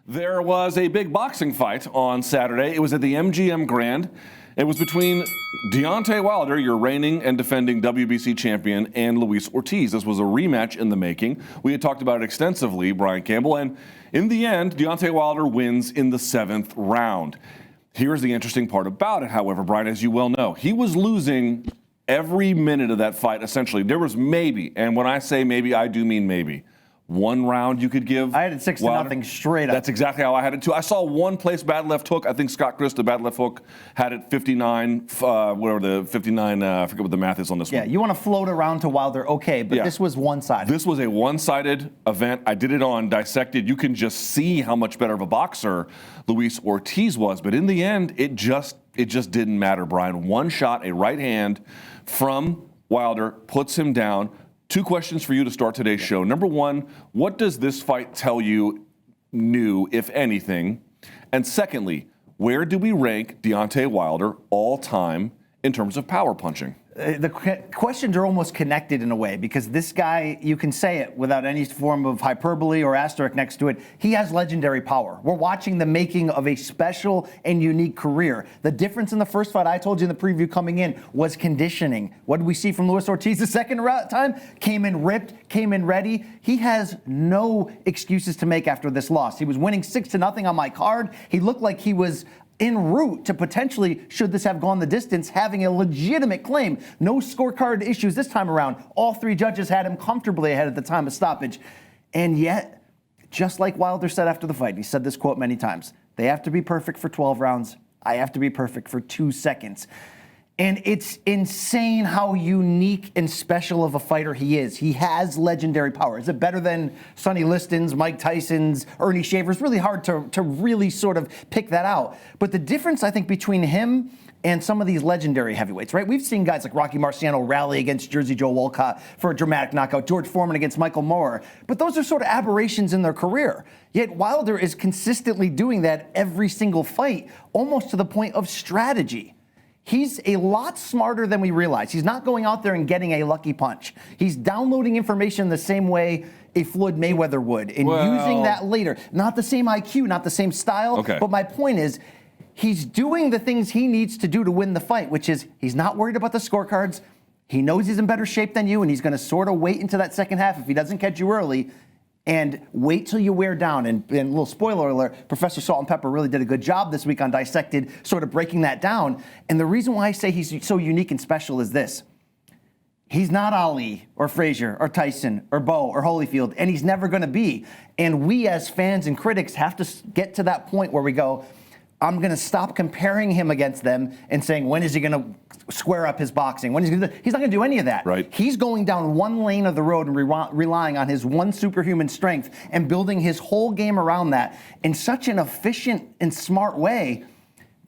There was a big boxing fight on Saturday. It was at the MGM Grand. It was between Deontay Wilder, your reigning and defending WBC champion, and Luis Ortiz. This was a rematch in the making. We had talked about it extensively, Brian Campbell, and in the end, Deontay Wilder wins in the 7th round. Here's the interesting part about it, however, Brian, as you well know. He was losing every minute of that fight, essentially. There was maybe, and when I say maybe, I do mean maybe, one round you could give. I had it 6-0 straight up. That's exactly how I had it too. I saw one place bad left hook. I think Scott Chris, the bad left hook, had it 59, whatever the 59, I forget what the math is on this one. Yeah, you want to float around to Wilder, okay, but this was one-sided. This was a one-sided event. I did it on Dissected. You can just see how much better of a boxer Luis Ortiz was, but in the end, it just didn't matter, Brian. One shot, a right hand from Wilder puts him down. 2 questions for you to start today's show. Number one, what does this fight tell you new, if anything? And secondly, where do we rank Deontay Wilder all time in terms of power punching? The questions are almost connected in a way because this guy, you can say it without any form of hyperbole or asterisk next to it, he has legendary power. We're watching the making of a special and unique career. The difference in the first fight, I told you in the preview coming in, was conditioning. What did we see from Luis Ortiz the second time? Came in ripped, came in ready. He has no excuses to make after this loss. He was winning 6-0 on my card. He looked like he was en route to potentially, should this have gone the distance, having a legitimate claim. No scorecard issues this time around. All 3 judges had him comfortably ahead at the time of stoppage. And yet, just like Wilder said after the fight, he said this quote many times, they have to be perfect for 12 rounds. I have to be perfect for 2 seconds. And it's insane how unique and special of a fighter he is. He has legendary power. Is it better than Sonny Liston's, Mike Tyson's, Ernie Shaver's? Really hard to really sort of pick that out. But the difference, I think, between him and some of these legendary heavyweights, right? We've seen guys like Rocky Marciano rally against Jersey Joe Walcott for a dramatic knockout, George Foreman against Michael Moorer. But those are sort of aberrations in their career. Yet Wilder is consistently doing that every single fight, almost to the point of strategy. He's a lot smarter than we realize. He's not going out there and getting a lucky punch. He's downloading information the same way a Floyd Mayweather would and using that later. Not the same IQ, not the same style. Okay. But my point is, he's doing the things he needs to do to win the fight, which is he's not worried about the scorecards. He knows he's in better shape than you, and he's going to sort of wait into that second half if he doesn't catch you early. And wait till you wear down. And a little spoiler alert, Professor Salt and Pepper really did a good job this week on Dissected, sort of breaking that down. And the reason why I say he's so unique and special is this. He's not Ali or Frazier or Tyson or Bo or Holyfield, and he's never going to be. And we as fans and critics have to get to that point where we go, I'm going to stop comparing him against them and saying, when is he going to square up his boxing? When is he going to? He's not going to do any of that. Right. He's going down one lane of the road and relying on his one superhuman strength and building his whole game around that in such an efficient and smart way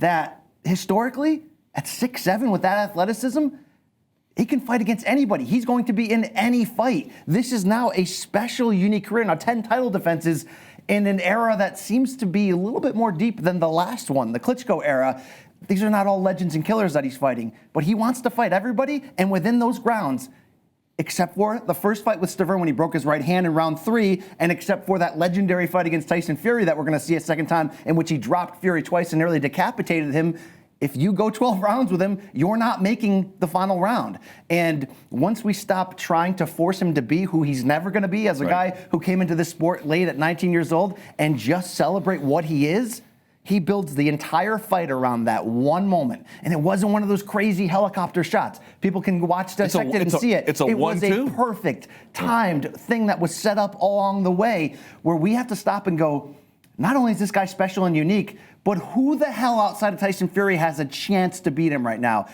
that historically, at 6'7" with that athleticism, he can fight against anybody. He's going to be in any fight. This is now a special, unique career. Now, 10 title defenses in an era that seems to be a little bit more deep than the last one, the Klitschko era. These are not all legends and killers that he's fighting, but he wants to fight everybody, and within those grounds, except for the first fight with Stavern when he broke his right hand in round 3, and except for that legendary fight against Tyson Fury that we're going to see a second time, in which he dropped Fury twice and nearly decapitated him. If you go 12 rounds with him, you're not making the final round. And once we stop trying to force him to be who he's never going to be as a guy who came into this sport late at 19 years old and just celebrate what he is, he builds the entire fight around that one moment. And it wasn't one of those crazy helicopter shots. People can watch Dissected and see it. It was a perfect, timed thing that was set up along the way where we have to stop and go, not only is this guy special and unique, but who the hell outside of Tyson Fury has a chance to beat him right now?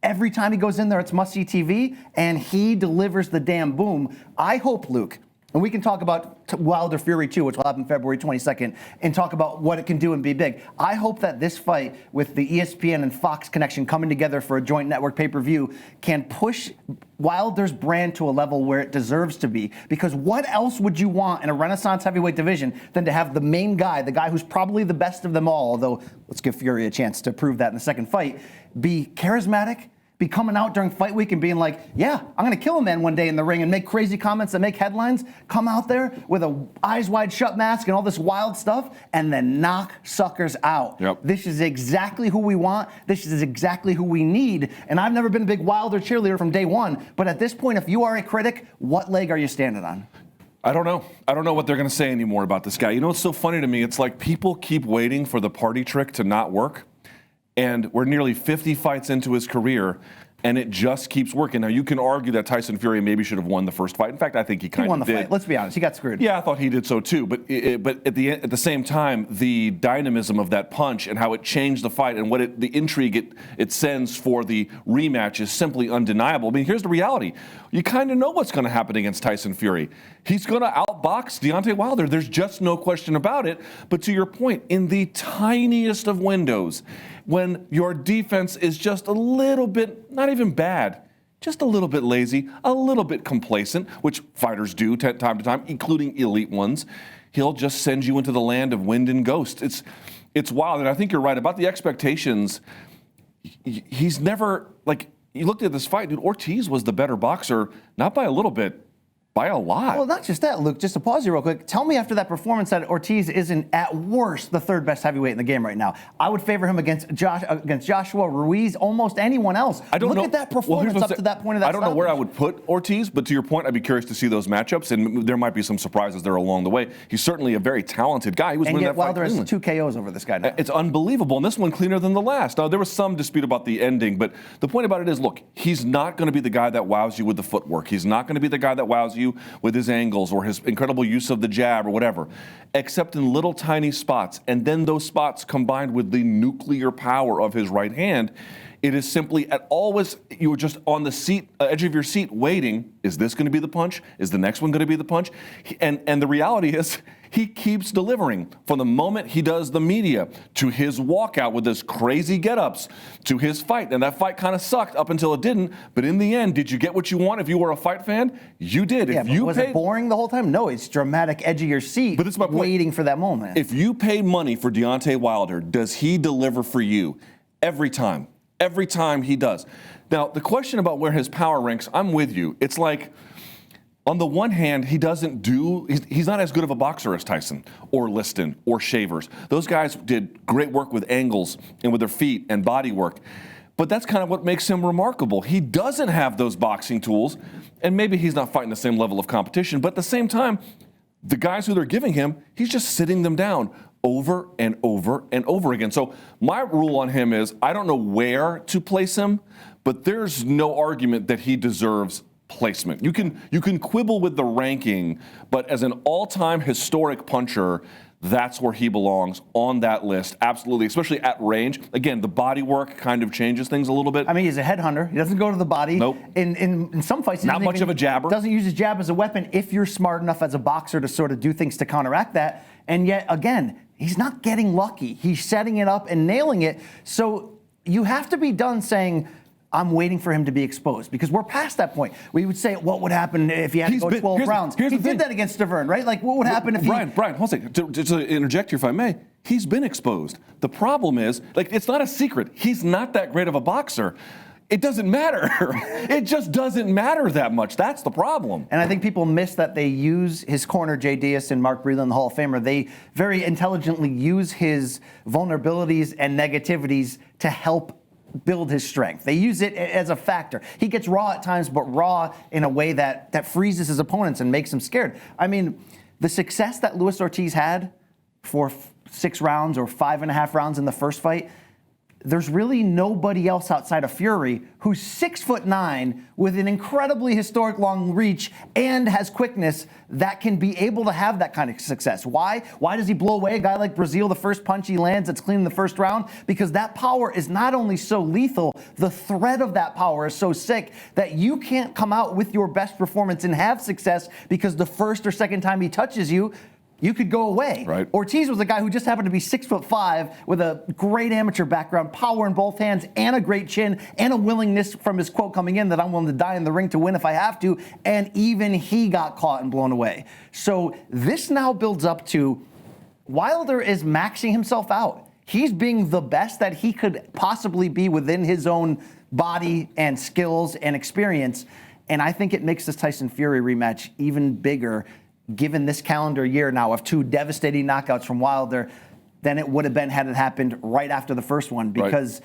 Every time he goes in there, it's must-see TV, and he delivers the damn boom. I hope, Luke, and we can talk about Wilder Fury 2, which will happen February 22nd, and talk about what it can do and be big. I hope that this fight with the ESPN and Fox connection coming together for a joint network pay-per-view can push Wilder's brand to a level where it deserves to be. Because what else would you want in a Renaissance heavyweight division than to have the main guy, the guy who's probably the best of them all, although let's give Fury a chance to prove that in the second fight, be charismatic, be coming out during fight week and being like, yeah, I'm going to kill a man one day in the ring and make crazy comments that make headlines, come out there with a eyes wide shut mask and all this wild stuff, and then knock suckers out. Yep. This is exactly who we want. This is exactly who we need. And I've never been a big Wilder cheerleader from day one, but at this point, if you are a critic, what leg are you standing on? I don't know. I don't know what they're going to say anymore about this guy. You know what's so funny to me? It's like people keep waiting for the party trick to not work. And we're nearly 50 fights into his career, and it just keeps working. Now, you can argue that Tyson Fury maybe should have won the first fight. In fact, I think he kind of did. He won the fight. Let's be honest. He got screwed. Yeah, I thought he did so too. But at the same time, the dynamism of that punch and how it changed the fight and what the intrigue it sends for the rematch is simply undeniable. I mean, here's the reality. You kind of know what's going to happen against Tyson Fury. He's going to outbox Deontay Wilder. There's just no question about it. But to your point, in the tiniest of windows, when your defense is just a little bit, not even bad, just a little bit lazy, a little bit complacent, which fighters do time to time, including elite ones, he'll just send you into the land of wind and ghost. It's wild, and I think you're right about the expectations. He's never, like, you looked at this fight, dude, Ortiz was the better boxer, not by a little bit, by a lot. Well, not just that, Luke. Just to pause you real quick. Tell me after that performance that Ortiz isn't at worst the third best heavyweight in the game right now. I would favor him against Joshua Ruiz, almost anyone else. I don't know. Look at that performance up to that point of that. I don't know where I would put Ortiz, but to your point, I'd be curious to see those matchups, and there might be some surprises there along the way. He's certainly a very talented guy. He was and winning yet that fight Wilder has 2 KOs over this guy now. It's unbelievable, and this one cleaner than the last. Now, there was some dispute about the ending, but the point about it is, look, he's not going to be the guy that wows you with the footwork. He's not going to be the guy that wows you with his angles or his incredible use of the jab or whatever, except in little tiny spots. And then those spots combined with the nuclear power of his right hand, it is simply you were just on the seat, edge of your seat waiting. Is this going to be the punch? Is the next one going to be the punch? And the reality is he keeps delivering from the moment he does the media to his walkout with his crazy get-ups to his fight. And that fight kind of sucked up until it didn't. But in the end, did you get what you want if you were a fight fan? You did. Yeah, was it boring the whole time? No, it's dramatic, edge of your seat, but it's my point. Waiting for that moment. If you paid money for Deontay Wilder, does he deliver for you? Every time. Every time he does. Now, the question about where his power ranks, I'm with you. It's like, on the one hand, he's not as good of a boxer as Tyson or Liston or Shavers. Those guys did great work with angles and with their feet and body work. But that's kind of what makes him remarkable. He doesn't have those boxing tools, and maybe he's not fighting the same level of competition, but at the same time, the guys who they're giving him, he's just sitting them down over and over and over again. So my rule on him is I don't know where to place him, but there's no argument that he deserves placement. You can quibble with the ranking, but as an all-time historic puncher, that's where he belongs on that list. Absolutely, especially at range. Again, the body work kind of changes things a little bit. I mean, he's a headhunter. He doesn't go to the body. Nope. In some fights, not much of a jabber. Doesn't use his jab as a weapon if you're smart enough as a boxer to sort of do things to counteract that. And yet, again, he's not getting lucky. He's setting it up and nailing it. So you have to be done saying, I'm waiting for him to be exposed, because we're past that point. We would say, what would happen if he had to go 12 rounds? He did that against Stavern, right? Like, what would happen if Brian, hold on a second. To interject here, if I may, he's been exposed. The problem is, like, it's not a secret. He's not that great of a boxer. It doesn't matter. It just doesn't matter that much. That's the problem. And I think people miss that they use his corner, Jay Diaz and Mark Breland, the Hall of Famer. They very intelligently use his vulnerabilities and negativities to help build his strength. They use it as a factor. He gets raw at times, but raw in a way that freezes his opponents and makes them scared. I mean, the success that Luis Ortiz had for 6 rounds or 5.5 rounds in the first fight, there's really nobody else outside of Fury who's 6'9" with an incredibly historic long reach and has quickness that can be able to have that kind of success. Why? Why does he blow away a guy like Brazil the first punch he lands that's clean in the first round? Because that power is not only so lethal, the threat of that power is so sick that you can't come out with your best performance and have success because the first or second time he touches you, you could go away. Right. Ortiz was a guy who just happened to be 6'5" with a great amateur background, power in both hands, and a great chin, and a willingness from his quote coming in that I'm willing to die in the ring to win if I have to. And even he got caught and blown away. So this now builds up to Wilder is maxing himself out. He's being the best that he could possibly be within his own body and skills and experience. And I think it makes this Tyson Fury rematch even bigger, given this calendar year now of 2 devastating knockouts from Wilder, than it would have been had it happened right after the first one. Because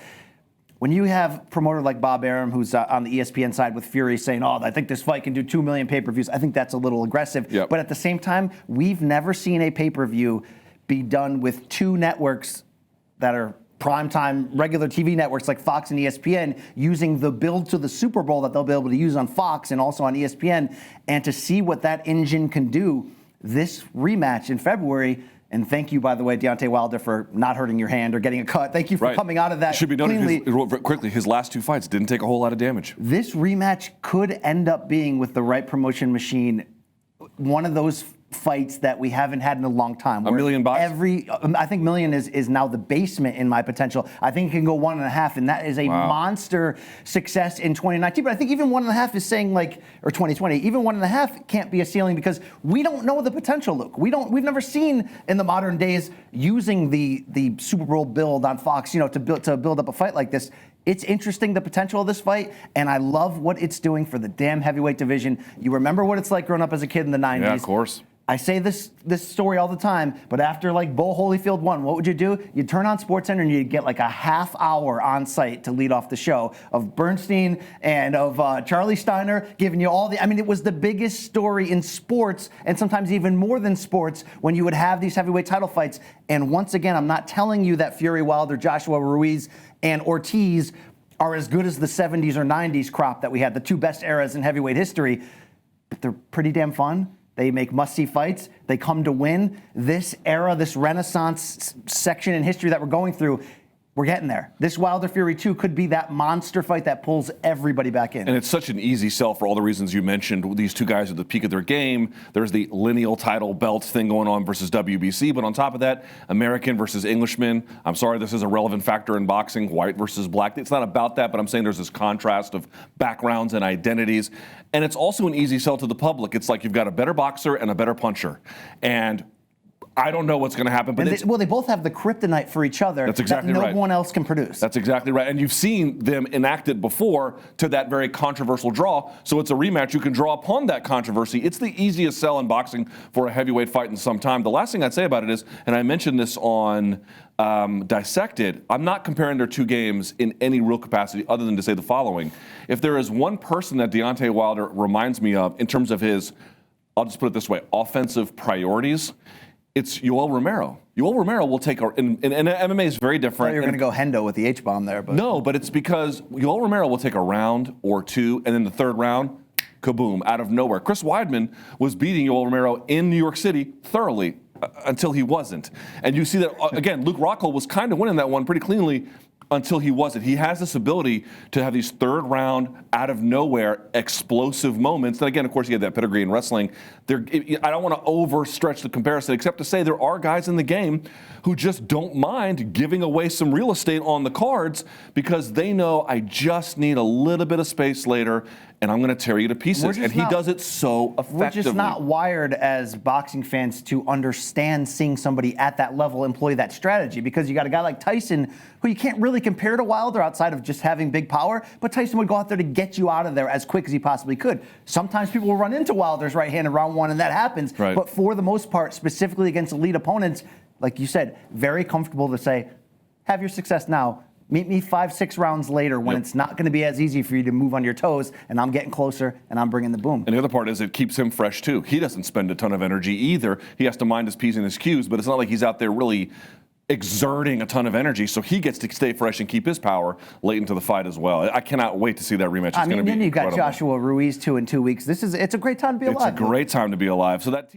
when you have a promoter like Bob Arum, who's on the ESPN side with Fury, saying, oh, I think this fight can do 2 million pay-per-views, I think that's a little aggressive. Yep. But at the same time, we've never seen a pay-per-view be done with 2 networks that are primetime regular TV networks like Fox and ESPN using the build to the Super Bowl that they'll be able to use on Fox and also on ESPN. And to see what that engine can do, this rematch in February. And thank you, by the way, Deontay Wilder, for not hurting your hand or getting a cut. Thank you for coming out of that should be cleanly. noted quickly, his last 2 fights didn't take a whole lot of damage. This rematch could end up being, with the right promotion machine, one of those fights that we haven't had in a long time. $1 million bucks? I think million is now the basement in my potential. I think it can go 1.5, and that is a monster success in 2019. But I think even 1.5 is saying or 2020, even 1.5 can't be a ceiling because we don't know the potential, Luke. We've never seen in the modern days using the Super Bowl build on Fox, to build up a fight like this. It's interesting, the potential of this fight, and I love what it's doing for the damn heavyweight division. You remember what it's like growing up as a kid in the 90s. Yeah, of course. I say this story all the time, but after Bo Holyfield won, what would you do? You'd turn on SportsCenter and you'd get a half hour on site to lead off the show of Bernstein and of Charlie Steiner giving you all it was the biggest story in sports, and sometimes even more than sports, when you would have these heavyweight title fights. And once again, I'm not telling you that Fury, Wilder, Joshua Ruiz, and Ortiz are as good as the 70s or 90s crop that we had, the 2 best eras in heavyweight history, but they're pretty damn fun. They make must-see fights. They come to win. This era, this Renaissance section in history that we're going through, we're getting there. This Wilder Fury 2 could be that monster fight that pulls everybody back in. And it's such an easy sell for all the reasons you mentioned. These 2 guys are at the peak of their game. There's the lineal title belt thing going on versus WBC. But on top of that, American versus Englishman. I'm sorry, this is a relevant factor in boxing, white versus black. It's not about that, but I'm saying there's this contrast of backgrounds and identities. And it's also an easy sell to the public. It's like you've got a better boxer and a better puncher. And I don't know what's going to happen, but they both have the kryptonite for each other. That's exactly that right. No one else can produce. That's exactly right. And you've seen them enact it before to that very controversial draw. So it's a rematch. You can draw upon that controversy. It's the easiest sell in boxing for a heavyweight fight in some time. The last thing I'd say about it is, and I mentioned this on Dissected, I'm not comparing their 2 games in any real capacity other than to say the following. If there is one person that Deontay Wilder reminds me of in terms of his, I'll just put it this way, offensive priorities, it's Yoel Romero. Yoel Romero will take, and MMA is very different. You're going to go Hendo with the H-bomb there. But no, but it's because Yoel Romero will take a round or 2, and then the 3rd round, kaboom, out of nowhere. Chris Weidman was beating Yoel Romero in New York City thoroughly until he wasn't. And you see that, again, Luke Rockhold was kind of winning that one pretty cleanly until he wasn't. He has this ability to have these 3rd round, out of nowhere, explosive moments. And again, of course, he had that pedigree in wrestling. I don't want to overstretch the comparison, except to say there are guys in the game who just don't mind giving away some real estate on the cards because they know I just need a little bit of space later and I'm going to tear you to pieces. And he does it so effectively. We're just not wired as boxing fans to understand seeing somebody at that level employ that strategy, because you got a guy like Tyson who you can't really compare to Wilder outside of just having big power, but Tyson would go out there to get you out of there as quick as he possibly could. Sometimes people will run into Wilder's right hand in round 1, and that happens. Right. But for the most part, specifically against elite opponents, like you said, very comfortable to say, have your success now. Meet me 5-6 rounds later when it's not going to be as easy for you to move on your toes, and I'm getting closer, and I'm bringing the boom. And the other part is it keeps him fresh, too. He doesn't spend a ton of energy either. He has to mind his P's and his Q's, but it's not like he's out there really exerting a ton of energy, so he gets to stay fresh and keep his power late into the fight as well. I cannot wait to see that rematch. It's going to be then you've got incredible. Joshua Ruiz, too, in 2 weeks. It's a great time to be alive. It's a great time to be alive. So that